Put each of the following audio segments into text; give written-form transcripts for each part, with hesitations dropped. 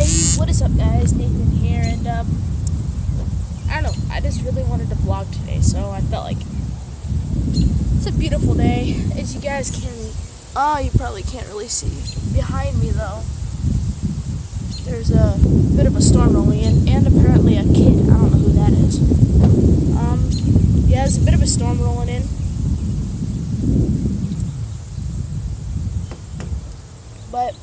Hey, what is up guys, Nathan here, and I don't know, I just really wanted to vlog today, so I felt like it's a beautiful day. As you guys can, you probably can't really see behind me though. There's a bit of a storm rolling in, and apparently a kid, I don't know who that is. Yeah, there's a bit of a storm rolling in. But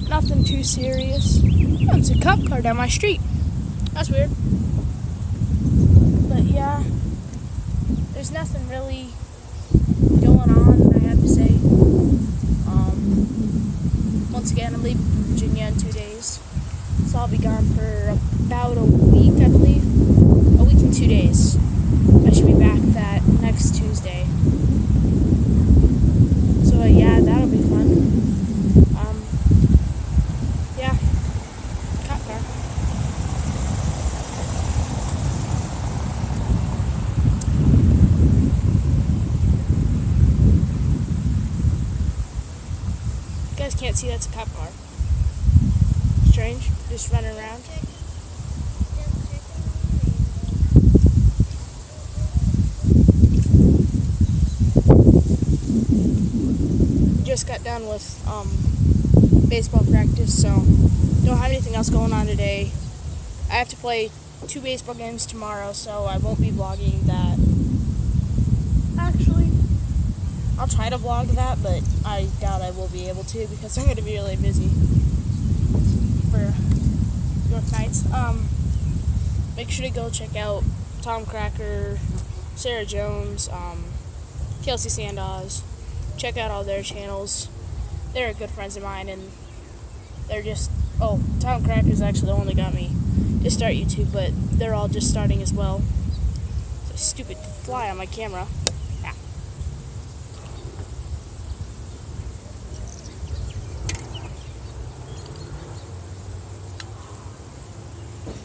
nothing too serious. Oh, it's a cop car down my street. That's weird. But yeah, there's nothing really going on, I have to say. Once again, I'm leaving for Virginia in 2 days. So I'll be gone for about a week, I believe. A week and 2 days. I should be back that next Tuesday. So yeah, that'll be fun. Yeah, cop car. You guys can't see that's a cop car. Strange, just running around. Just got done with baseball practice, so don't have anything else going on today. I have to play 2 baseball games tomorrow, so I won't be vlogging that. Actually, I'll try to vlog that, but I doubt I will be able to because I'm going to be really busy for York Knights. Make sure to go check out Tom Cracker, Sarah Jones, Kelsey Sandoz. Check out all their channels. They're good friends of mine, and they're just, Tom Cracker is actually the one that got me to start YouTube, but they're all just starting as well. It's a stupid fly on my camera. Yeah.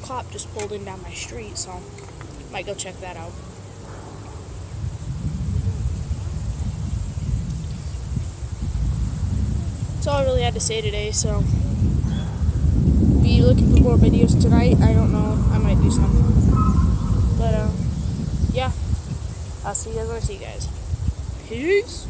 Cop just pulled in down my street, so might go check that out. That's all I really had to say today, so be looking for more videos tonight. I don't know, I might do some. But yeah, I'll see you guys when I see you guys. Peace.